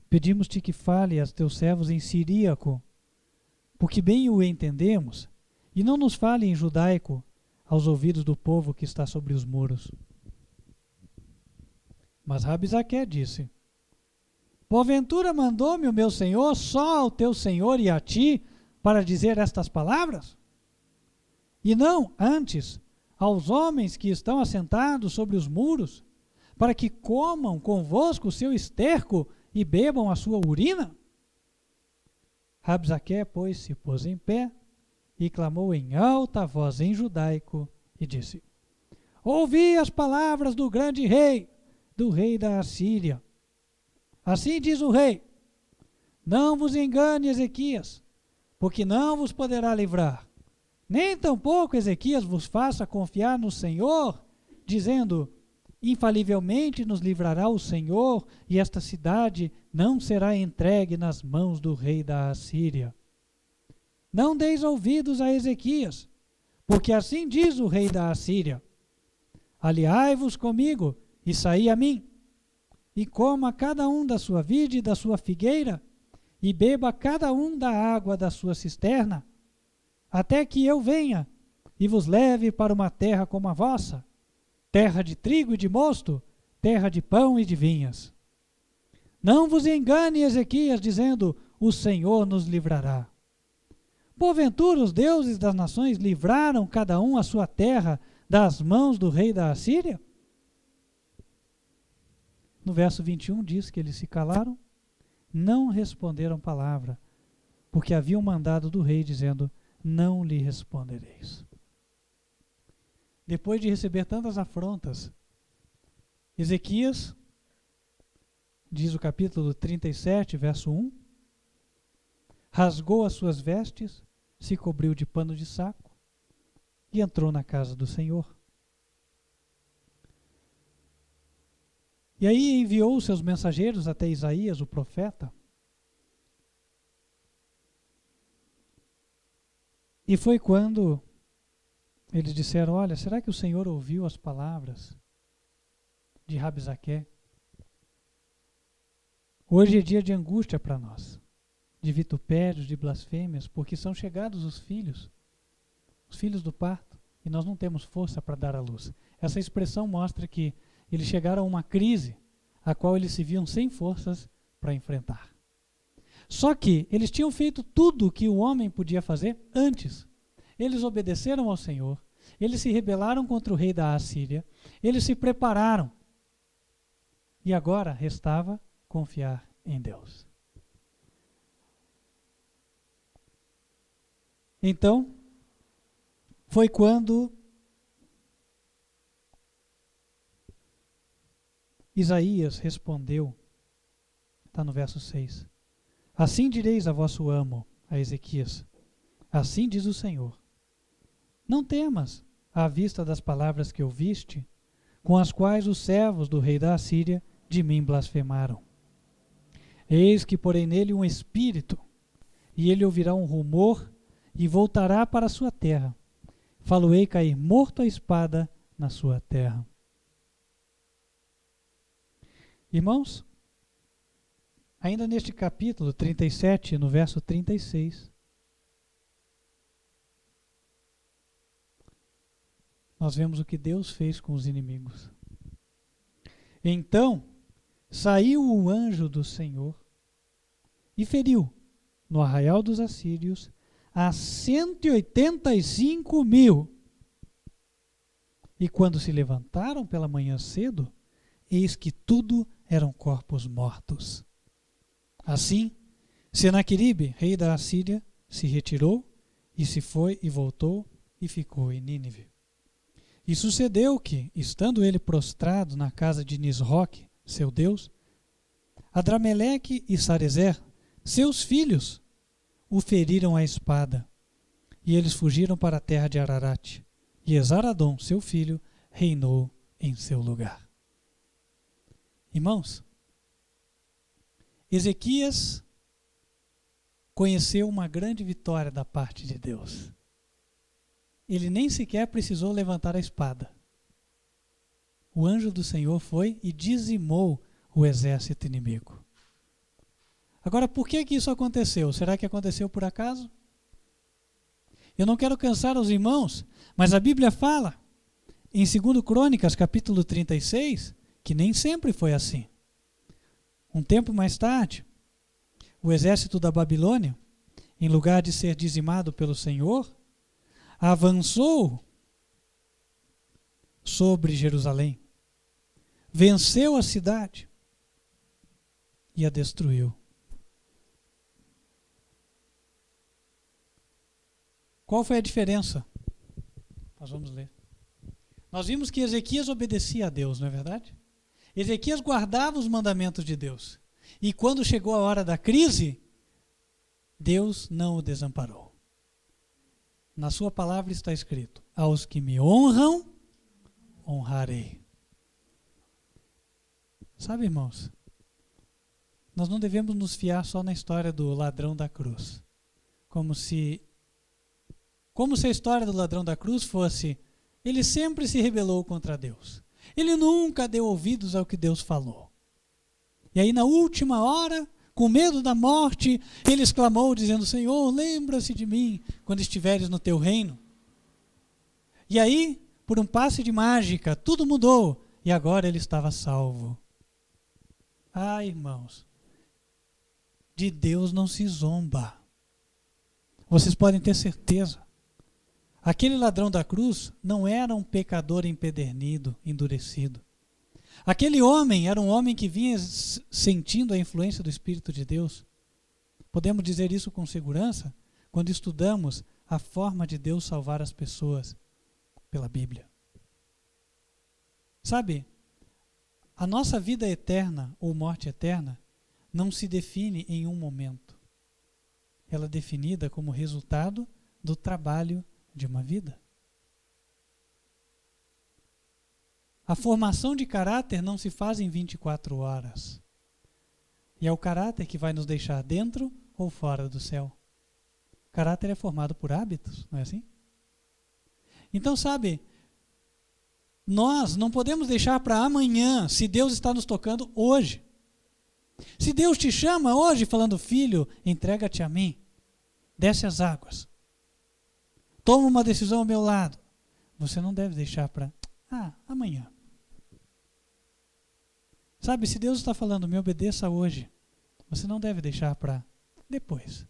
A: pedimos-te que fale aos teus servos em siríaco, porque bem o entendemos, e não nos fale em judaico aos ouvidos do povo que está sobre os muros. Mas Rabsaque disse: porventura mandou-me o meu senhor só ao teu senhor e a ti para dizer estas palavras? e não antes aos homens que estão assentados sobre os muros, para que comam convosco o seu esterco e bebam a sua urina? Rabsaque, pois, se pôs em pé e clamou em alta voz em judaico e disse: ouvi as palavras do grande rei, do rei da Assíria. Assim diz o rei: não vos engane, Ezequias, porque não vos poderá livrar. Nem tampouco Ezequias vos faça confiar no Senhor, dizendo: infalivelmente nos livrará o Senhor, e esta cidade não será entregue nas mãos do rei da Assíria. Não deis ouvidos a Ezequias, porque assim diz o rei da Assíria: aliai-vos comigo e saí a mim, e coma cada um da sua vide e da sua figueira, e beba cada um da água da sua cisterna, até que eu venha e vos leve para uma terra como a vossa, terra de trigo e de mosto, terra de pão e de vinhas. Não vos engane, Ezequias, dizendo: o Senhor nos livrará. Porventura os deuses das nações livraram cada um a sua terra das mãos do rei da Assíria? No verso 21 diz que eles se calaram, não responderam palavra, porque havia um mandado do rei dizendo: não lhe respondereis. Depois de receber tantas afrontas, Ezequias, diz o capítulo 37, verso 1, rasgou as suas vestes, se cobriu de pano de saco e entrou na casa do Senhor. E aí enviou seus mensageiros até Isaías, o profeta. E foi quando eles disseram: olha, será que o Senhor ouviu as palavras de Rabsaque? Hoje é dia de angústia para nós, de vitupérios, de blasfêmias, porque são chegados os filhos do parto, e nós não temos força para dar à luz. Essa expressão mostra que eles chegaram a uma crise a qual eles se viam sem forças para enfrentar. Só que eles tinham feito tudo o que o homem podia fazer antes. Eles obedeceram ao Senhor, eles se rebelaram contra o rei da Assíria, eles se prepararam. E agora restava confiar em Deus. Então, foi quando Isaías respondeu, está no verso 6, assim direis a vosso amo, a Ezequias, assim diz o Senhor: não temas à vista das palavras que ouviste, com as quais os servos do rei da Assíria de mim blasfemaram. Eis que porei nele um espírito, e ele ouvirá um rumor e voltará para a sua terra. Falo-ei cair morto a espada na sua terra. Irmãos, ainda neste capítulo 37, no verso 36, nós vemos o que Deus fez com os inimigos. Então saiu o anjo do Senhor e feriu no arraial dos assírios a 185.000. E quando se levantaram pela manhã cedo, eis que tudo eram corpos mortos. Assim, Senaqueribe, rei da Assíria, se retirou e se foi e voltou e ficou em Nínive. E sucedeu que, estando ele prostrado na casa de Nisroque, seu Deus, Adrameleque e Sarezer, seus filhos, o feriram à espada, e eles fugiram para a terra de Ararate, e Esaradom, seu filho, reinou em seu lugar. Irmãos, Ezequias conheceu uma grande vitória da parte de Deus. Ele nem sequer precisou levantar a espada. O anjo do Senhor foi e dizimou o exército inimigo. Agora, por que isso aconteceu? Será que aconteceu por acaso? Eu não quero cansar os irmãos, mas a Bíblia fala, em 2 Crônicas, capítulo 36, que nem sempre foi assim. Um tempo mais tarde, o exército da Babilônia, em lugar de ser dizimado pelo Senhor, avançou sobre Jerusalém, venceu a cidade e a destruiu. Qual foi a diferença? Nós vamos ler. Nós vimos que Ezequias obedecia a Deus, não é verdade? Ezequias guardava os mandamentos de Deus. E quando chegou a hora da crise, Deus não o desamparou. Na sua palavra está escrito: aos que me honram, honrarei. Sabe, irmãos, nós não devemos nos fiar só na história do ladrão da cruz. Como se a história do ladrão da cruz fosse: ele sempre se rebelou contra Deus. Ele nunca deu ouvidos ao que Deus falou. E aí, na última hora, com medo da morte, ele exclamou, dizendo: Senhor, lembra-se de mim quando estiveres no teu reino. E aí, por um passe de mágica, tudo mudou e agora ele estava salvo. Ah, irmãos, de Deus não se zomba. Vocês podem ter certeza. Aquele ladrão da cruz não era um pecador empedernido, endurecido. Aquele homem era um homem que vinha sentindo a influência do Espírito de Deus. Podemos dizer isso com segurança quando estudamos a forma de Deus salvar as pessoas pela Bíblia. Sabe, a nossa vida eterna ou morte eterna não se define em um momento. Ela é definida como resultado do trabalho de uma vida. A formação de caráter não se faz em 24 horas. E é o caráter que vai nos deixar dentro ou fora do céu. O caráter é formado por hábitos, não é assim? Então, sabe, nós não podemos deixar para amanhã se Deus está nos tocando hoje. Se Deus te chama hoje falando: filho, entrega-te a mim, desce as águas, toma uma decisão ao meu lado, você não deve deixar para amanhã. Sabe, se Deus está falando: me obedeça hoje, você não deve deixar para depois.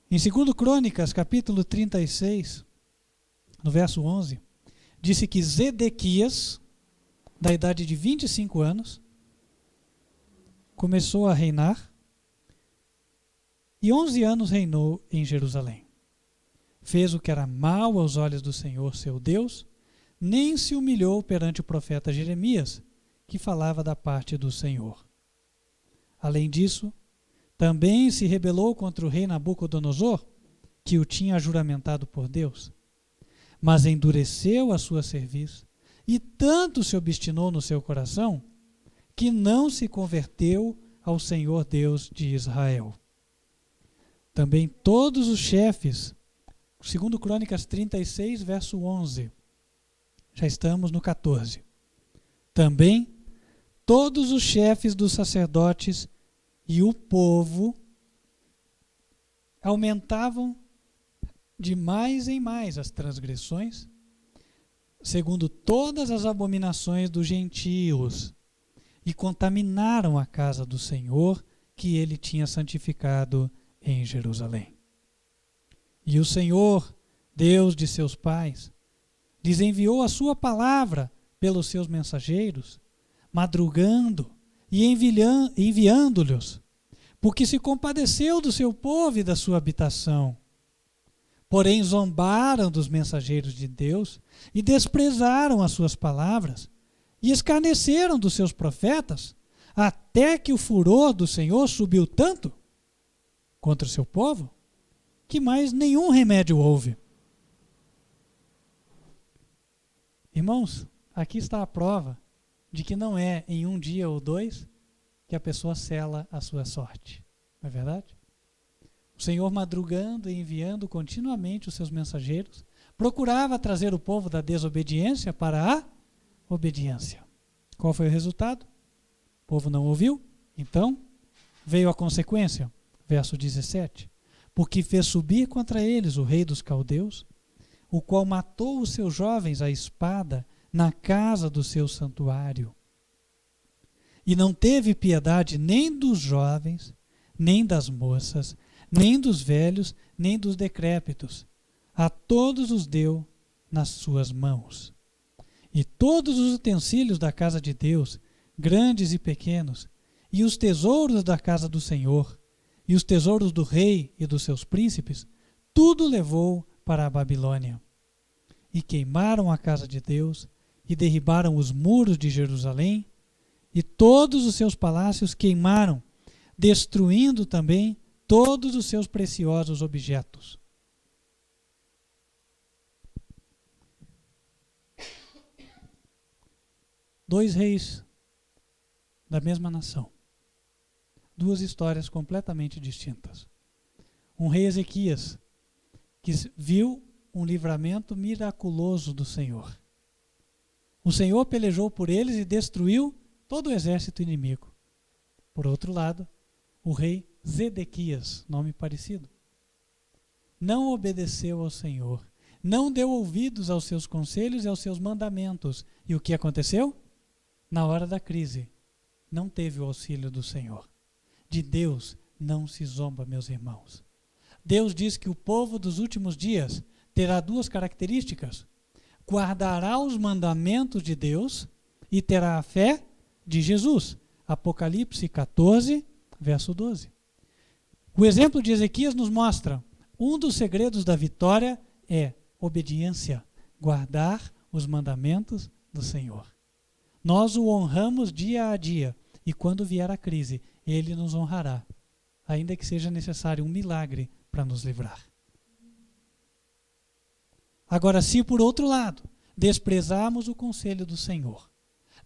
A: Em 2 Crônicas, capítulo 36, no verso 11, disse que Zedequias, da idade de 25 anos, começou a reinar e 11 anos reinou em Jerusalém. Fez o que era mal aos olhos do Senhor, seu Deus, nem se humilhou perante o profeta Jeremias, que falava da parte do Senhor. Além disso, também se rebelou contra o rei Nabucodonosor, que o tinha juramentado por Deus, mas endureceu a sua cerviz e tanto se obstinou no seu coração que não se converteu ao Senhor Deus de Israel. Também todos os chefes, 2 Crônicas 36, verso 11, já estamos no 14. Também todos os chefes dos sacerdotes e o povo aumentavam de mais em mais as transgressões, segundo todas as abominações dos gentios, e contaminaram a casa do Senhor, que ele tinha santificado em Jerusalém. E o Senhor, Deus de seus pais, lhes enviou a sua palavra pelos seus mensageiros, madrugando e enviando-lhes, porque se compadeceu do seu povo e da sua habitação. Porém zombaram dos mensageiros de Deus e desprezaram as suas palavras e escarneceram dos seus profetas, até que o furor do Senhor subiu tanto contra o seu povo, que mais nenhum remédio houve. Irmãos, aqui está a prova de que não é em um dia ou dois que a pessoa sela a sua sorte. Não é verdade? O Senhor, madrugando e enviando continuamente os seus mensageiros, procurava trazer o povo da desobediência para a obediência. Qual foi o resultado? O povo não ouviu, então veio a consequência. Verso 17. Porque fez subir contra eles o rei dos caldeus, o qual matou os seus jovens à espada na casa do seu santuário. E não teve piedade nem dos jovens, nem das moças, nem dos velhos, nem dos decrépitos. A todos os deu nas suas mãos. E todos os utensílios da casa de Deus, grandes e pequenos, e os tesouros da casa do Senhor, e os tesouros do rei e dos seus príncipes, tudo levou para a Babilônia. E queimaram a casa de Deus, e derribaram os muros de Jerusalém, e todos os seus palácios queimaram, destruindo também todos os seus preciosos objetos. Dois reis da mesma nação. Duas histórias completamente distintas. Um rei Ezequias, que viu um livramento miraculoso do Senhor. O Senhor pelejou por eles e destruiu todo o exército inimigo. Por outro lado, o rei Zedequias, nome parecido, não obedeceu ao Senhor, não deu ouvidos aos seus conselhos e aos seus mandamentos. E o que aconteceu? Na hora da crise, não teve o auxílio do Senhor. De Deus não se zomba, meus irmãos. Deus diz que o povo dos últimos dias terá duas características: guardará os mandamentos de Deus e terá a fé de Jesus. Apocalipse 14, verso 12. O exemplo de Ezequias nos mostra um dos segredos da vitória é obediência, guardar os mandamentos do Senhor. Nós o honramos dia a dia e quando vier a crise, Ele nos honrará, ainda que seja necessário um milagre para nos livrar. Agora, se por outro lado, desprezarmos o conselho do Senhor,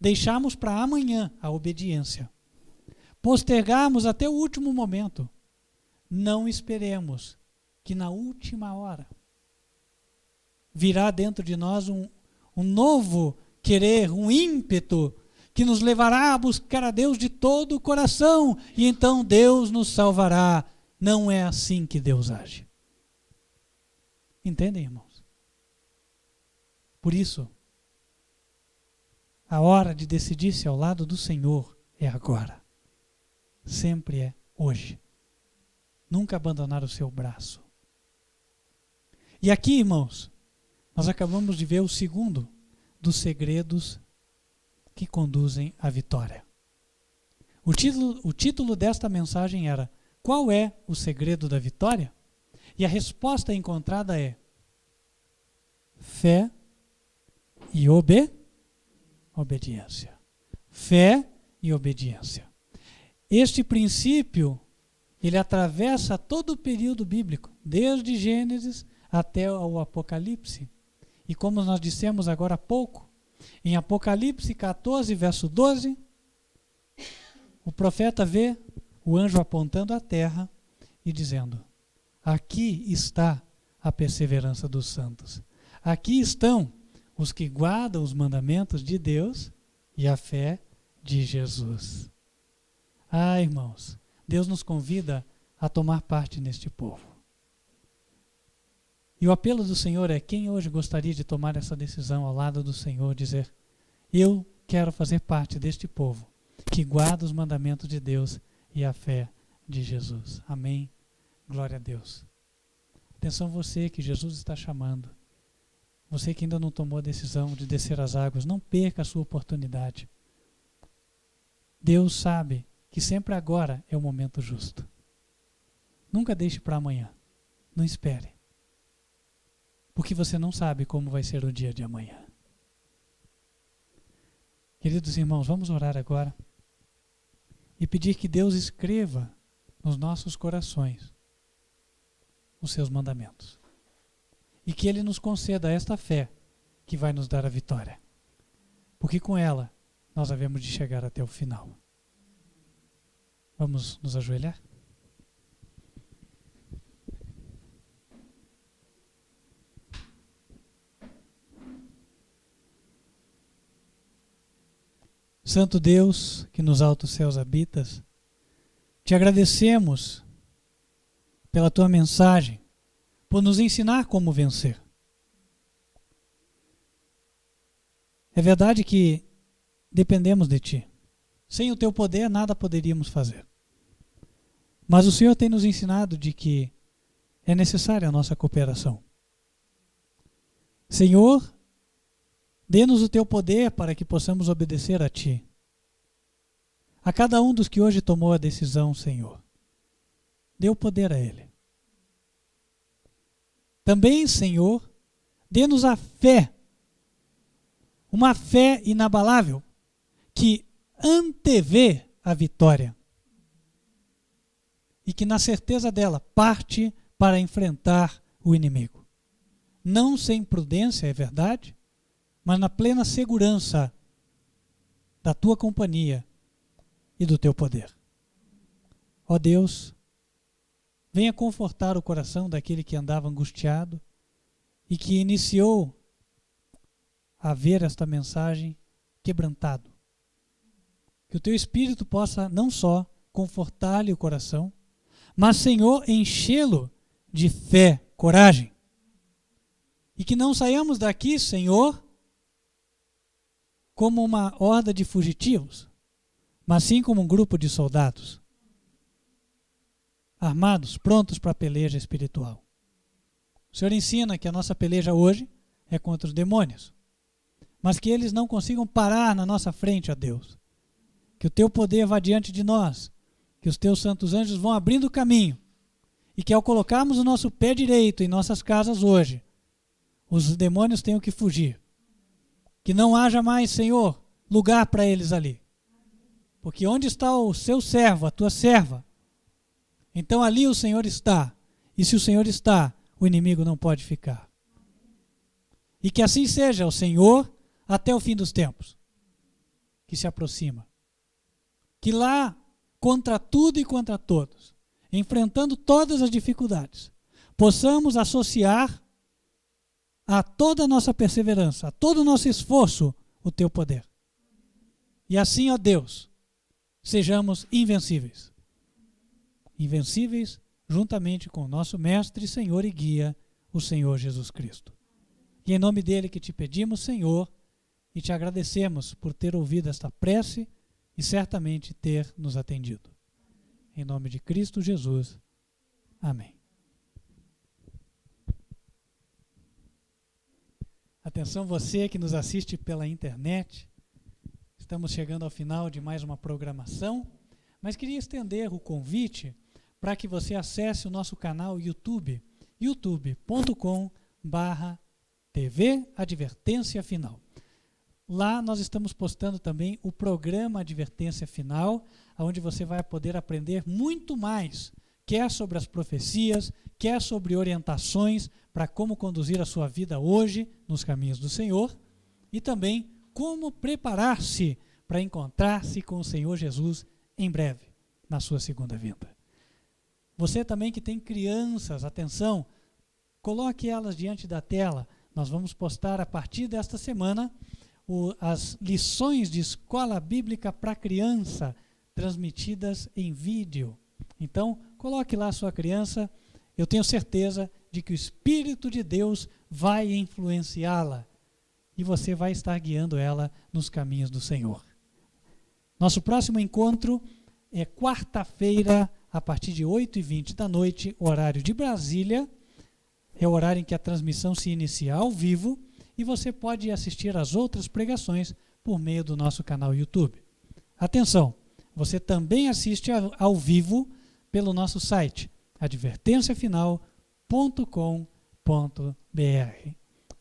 A: deixarmos para amanhã a obediência, postergarmos até o último momento, não esperemos que na última hora virá dentro de nós um novo querer, um ímpeto que nos levará a buscar a Deus de todo o coração e então Deus nos salvará. Não é assim que Deus age. Entendem, irmãos? Por isso, a hora de decidir-se ao lado do Senhor é agora. Sempre é hoje. Nunca abandonar o seu braço. E aqui, irmãos, nós acabamos de ver o segundo dos segredos que conduzem à vitória. O título desta mensagem era: qual é o segredo da vitória? E a resposta encontrada é fé e obediência. Fé e obediência. Este princípio, ele atravessa todo o período bíblico, desde Gênesis até o Apocalipse. E como nós dissemos agora há pouco, em Apocalipse 14, verso 12, o profeta vê o anjo apontando à terra e dizendo: aqui está a perseverança dos santos. Aqui estão os que guardam os mandamentos de Deus e a fé de Jesus. Ah, irmãos, Deus nos convida a tomar parte neste povo. E o apelo do Senhor é: quem hoje gostaria de tomar essa decisão ao lado do Senhor, dizer: eu quero fazer parte deste povo que guarda os mandamentos de Deus e a fé de Jesus. Amém? Glória a Deus. Atenção você que Jesus está chamando. Você que ainda não tomou a decisão de descer as águas, não perca a sua oportunidade. Deus sabe que sempre agora é o momento justo. Nunca deixe para amanhã. Não espere. Porque você não sabe como vai ser o dia de amanhã. Queridos irmãos, vamos orar agora e pedir que Deus escreva nos nossos corações os seus mandamentos. E que Ele nos conceda esta fé que vai nos dar a vitória. Porque com ela nós havemos de chegar até o final. Vamos nos ajoelhar? Santo Deus, que nos altos céus habitas, te agradecemos pela tua mensagem, por nos ensinar como vencer. É verdade que dependemos de ti. Sem o teu poder, nada poderíamos fazer. Mas o Senhor tem nos ensinado de que é necessária a nossa cooperação. Senhor, dê-nos o teu poder para que possamos obedecer a ti. A cada um dos que hoje tomou a decisão, Senhor, dê o poder a ele. Também, Senhor, dê-nos a fé, uma fé inabalável, que antevê a vitória e que na certeza dela parte para enfrentar o inimigo. Não sem prudência, é verdade, mas na plena segurança da tua companhia e do teu poder. Ó Deus, venha confortar o coração daquele que andava angustiado e que iniciou a ver esta mensagem quebrantado. Que o teu Espírito possa não só confortar-lhe o coração, mas, Senhor, enchê-lo de fé, coragem. E que não saiamos daqui, Senhor, como uma horda de fugitivos, mas sim como um grupo de soldados, armados, prontos para a peleja espiritual. O Senhor ensina que a nossa peleja hoje é contra os demônios, mas que eles não consigam parar na nossa frente, ó Deus. Que o teu poder vá diante de nós, que os teus santos anjos vão abrindo o caminho, e que ao colocarmos o nosso pé direito em nossas casas hoje, os demônios tenham que fugir. Que não haja mais, Senhor, lugar para eles ali. Porque onde está o seu servo, a tua serva, então ali o Senhor está. E se o Senhor está, o inimigo não pode ficar. E que assim seja o Senhor até o fim dos tempos, que se aproxima. Que lá, contra tudo e contra todos, enfrentando todas as dificuldades, possamos associar a toda a nossa perseverança, a todo o nosso esforço, o teu poder. E assim, ó Deus, sejamos invencíveis. Invencíveis juntamente com o nosso Mestre, Senhor e Guia, o Senhor Jesus Cristo. E em nome dele que te pedimos, Senhor, e te agradecemos por ter ouvido esta prece e certamente ter nos atendido. Em nome de Cristo Jesus. Amém. Atenção você que nos assiste pela internet. Estamos chegando ao final de mais uma programação, mas queria estender o convite para que você acesse o nosso canal YouTube, youtube.com/TV Advertência Final. Lá nós estamos postando também o programa Advertência Final, onde você vai poder aprender muito mais, quer sobre as profecias, quer sobre orientações para como conduzir a sua vida hoje nos caminhos do Senhor e também como preparar-se para encontrar-se com o Senhor Jesus em breve, na sua segunda vinda. Você também que tem crianças, atenção, coloque elas diante da tela. Nós vamos postar a partir desta semana as lições de escola bíblica para criança, transmitidas em vídeo. Então, coloque lá a sua criança. Eu tenho certeza de que o Espírito de Deus vai influenciá-la e você vai estar guiando ela nos caminhos do Senhor. Nosso próximo encontro é quarta-feira, a partir de 8h20 da noite, horário de Brasília. É o horário em que a transmissão se inicia ao vivo e você pode assistir às outras pregações por meio do nosso canal YouTube. Atenção, você também assiste ao vivo pelo nosso site, advertenciafinal.com.br.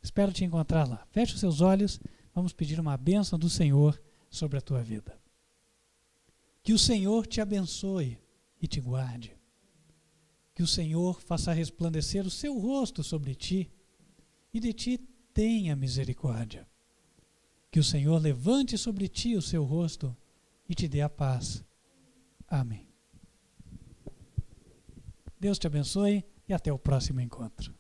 A: Espero te encontrar lá. Feche os seus olhos, vamos pedir uma bênção do Senhor sobre a tua vida. Que o Senhor te abençoe e te guarde. Que o Senhor faça resplandecer o seu rosto sobre ti e de ti tenha misericórdia. Que o Senhor levante sobre ti o seu rosto e te dê a paz. Amém. Deus te abençoe e até o próximo encontro.